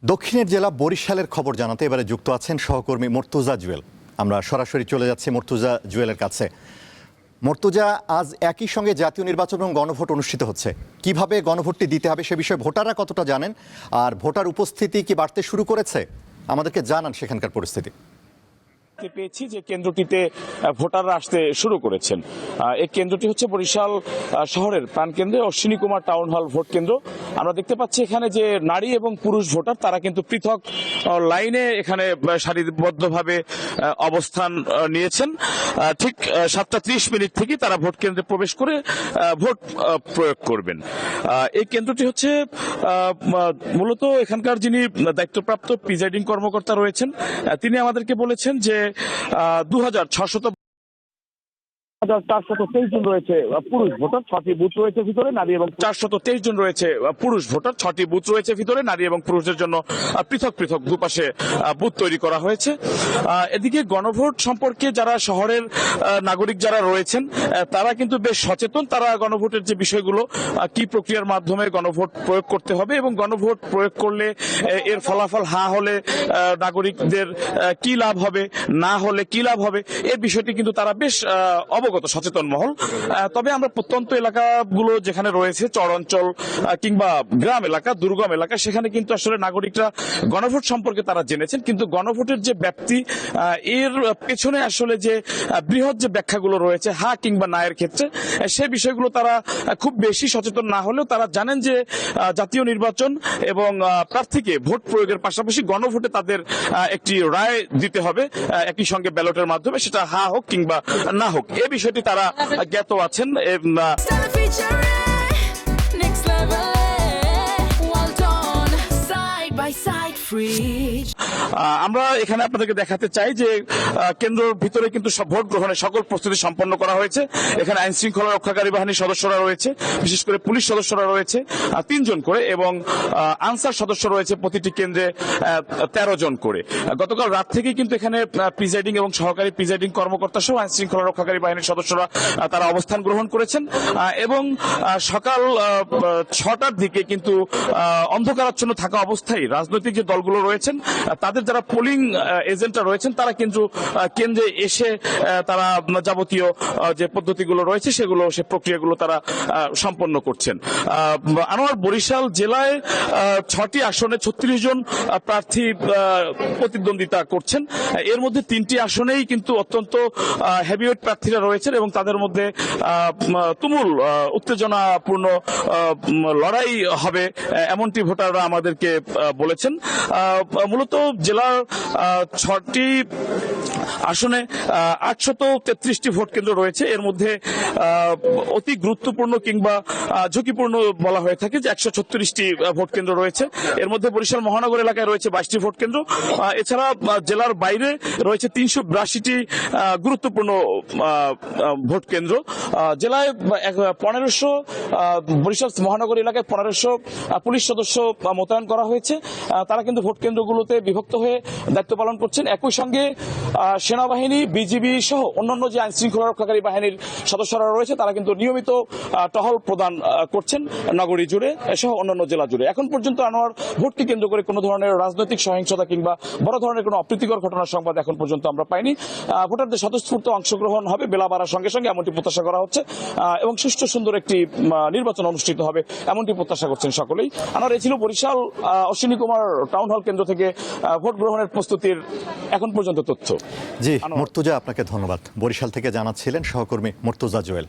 দক্ষিণের জেলা বরিশালের খবর জানাতে এবারে যুক্ত আছেন সহকর্মী মর্তুজা জুয়েল। আমরা সরাসরি চলে যাচ্ছি মর্তুজা জুয়েলের কাছে। মর্তুজা, আজ একই সঙ্গে জাতীয় নির্বাচন এবং গণভোট অনুষ্ঠিত হচ্ছে। কিভাবে গণভোটটি দিতে হবে সে বিষয়ে ভোটাররা কতটা জানেন, আর ভোটার উপস্থিতি কি বাড়তে শুরু করেছে? আমাদেরকে জানান সেখানকার পরিস্থিতি। পেয়েছি যে কেন্দ্রটিতে ভোটাররা আসতে শুরু করেছেন। এই কেন্দ্রটি হচ্ছে বরিশাল শহরের প্রাণকেন্দ্রে Ashwini Kumar town hall vote কেন্দ্র। আমরা দেখতে পাচ্ছি এখানে যে নারী এবং পুরুষ ভোটার তারা কিন্তু পৃথক লাইনে এখানে সারিবদ্ধভাবে অবস্থান নিয়েছেন। ঠিক 7:30 থেকে তারা ভোট কেন্দ্রে প্রবেশ করে ভোট প্রয়োগ করবেন। এই কেন্দ্রটি হচ্ছে মূলত এখানকার যিনি দায়িত্বপ্রাপ্ত প্রিজাইডিং কর্মকর্তা রয়েছেন তিনি আমাদেরকে বলেছেন যে 423 জন রয়েছে পুরুষ ভোটার, 6টি বুথ রয়েছে ভিতরে নারী এবং 423 জন রয়েছে পুরুষ ভোটার, 6টি বুথ রয়েছে ভিতরে নারী এবং পুরুষদের জন্য পৃথক পৃথক দুপাশে বুথ তৈরি করা হয়েছে। এদিকে গণভোট সম্পর্কে যারা শহরের নাগরিক যারা রয়েছেন তারা কিন্তু বেশ সচেতন। তারা গণভোটের যে বিষয়গুলো কি প্রক্রিয়ার মাধ্যমে গণভোট প্রয়োগ করতে হবে এবং গণভোট প্রয়োগ করলে এর ফলাফল হা হলে নাগরিকদের কি লাভ হবে, না হলে কি লাভ হবে, এই বিষয়টি কিন্তু তারা বেশ অবগত, সচেতন মহল। তবে আমরা প্রত্যন্ত এলাকাগুলো যেখানে রয়েছে চর অঞ্চল কিংবা গ্রাম এলাকা, দুর্গম এলাকা, সেখানে কিন্তু আসলে নাগরিকরা গণভোট সম্পর্কে তারা জেনেছেন, কিন্তু গণভোটের যে ব্যাপ্তি এর পেছনে আসলে যে বৃহৎ যে ব্যাখ্যাগুলো রয়েছে হা কিংবা না এর ক্ষেত্রে সে বিষয়গুলো তারা খুব বেশি সচেতন না হলেও তারা জানেন যে জাতীয় নির্বাচন এবং প্রার্থীকে ভোট প্রয়োগের পাশাপাশি গণভোটে তাদের একটি রায় দিতে হবে একই সঙ্গে ব্যালটের মাধ্যমে, সেটা হা হোক কিংবা না হোক। এই বিষয়টি তারা জ্ঞাত আছেন। আমরা এখানে আপনাদেরকে দেখাতে চাই যে কেন্দ্রের ভিতরে কিন্তু ভোট গ্রহণের সকল প্রস্তুতি সম্পন্ন করা হয়েছে। এখানে আইন শৃঙ্খলা রক্ষাকারী বাহিনীর সদস্যরা রয়েছে, বিশেষ করে পুলিশ সদস্যরা রয়েছে 3 জন করে, এবং আনসার সদস্য রয়েছে প্রতিটি কেন্দ্রে 13 জন করে। গতকাল রাত থেকেই কিন্তু এখানে প্রিজাইডিং এবং সহকারী প্রিজাইডিং কর্মকর্তা সহ আইন শৃঙ্খলা রক্ষাকারী বাহিনীর সদস্যরা তারা অবস্থান গ্রহণ করেছেন এবং সকাল 6টার দিকে কিন্তু অন্ধকারাচ্ছন্ন থাকা অবস্থায় রাজনৈতিক যে দলগুলো রয়েছেন তাদের যারা পোলিং এজেন্টরা রয়েছেন তারা কিন্তু কেন্দ্রে এসে তারা যাবতীয় যে পদ্ধতিগুলো রয়েছে সেগুলো, সে প্রক্রিয়াগুলো তারা সম্পন্ন করছেন। আনোয়ার, বরিশাল জেলায় 6টি আসনে 36 জন প্রার্থী প্রতিদ্বন্দ্বিতা করছেন। এর মধ্যে 3টি আসনেই কিন্তু অত্যন্ত হেভিওয়েট প্রার্থীরা রয়েছেন এবং তাদের মধ্যে তুমুল উত্তেজনাপূর্ণ লড়াই হবে এমনটি ভোটাররা আমাদেরকে বলেছেন। মূলত জেলার 6টি আসনে 833টি ভোট কেন্দ্র রয়েছে। এর মধ্যে অতি গুরুত্বপূর্ণ কিংবা ঝুঁকিপূর্ণ বলা হয়ে থাকে যে 136টি ভোট কেন্দ্র রয়েছে। এর মধ্যে বরিশাল মহানগর এলাকায় রয়েছে 22টি ভোট কেন্দ্র। এছাড়া জেলার বাইরে রয়েছে 382টি গুরুত্বপূর্ণ ভোট কেন্দ্র। জেলায় 1500 বরিশাল মহানগর এলাকায় 1500 পুলিশ সদস্য মোতায়েন করা হয়েছে। তারা কিন্তু ভোট কেন্দ্রগুলোতে বিভক্ত হয়ে দায়িত্ব পালন করছেন। একই সঙ্গে সেনাবাহিনী, বিজিবি সহ অন্যান্য যে আইন শৃঙ্খলা রক্ষাকারী বাহিনীর সদস্যরা রয়েছে তারা কিন্তু নিয়মিত টহল প্রদান করছেন নগরী জুড়ে সহ অন্যান্য জেলা জুড়ে। এখন পর্যন্ত আনোয়ার, ভোটকে কেন্দ্র করে কোনো ধরনের রাজনৈতিক সহিংসতা কিংবা বড় ধরনের কোনো অপ্রীতিকর ঘটনার সংবাদ এখন পর্যন্ত আমরা পাইনি। ভোটারদের স্বতঃস্ফূর্ত অংশগ্রহণ হবে বেলা বাড়ার সঙ্গে সঙ্গে, এমনটি প্রত্যাশা করা হচ্ছে এবং সুষ্ঠু সুন্দর একটি নির্বাচন অনুষ্ঠিত হবে এমনটি প্রত্যাশা করছেন সকলেই। আনোয়ার, এই ছিল বরিশাল অশ্বিনী কুমার টাউন হল কেন্দ্র থেকে ভোট গ্রহণের প্রস্তুতির এখন পর্যন্ত তথ্য। জি মর্তুজা, আপনাকে ধন্যবাদ। বরিশাল থেকে জানাচ্ছিলেন সহকর্মী মর্তুজা জুয়েল।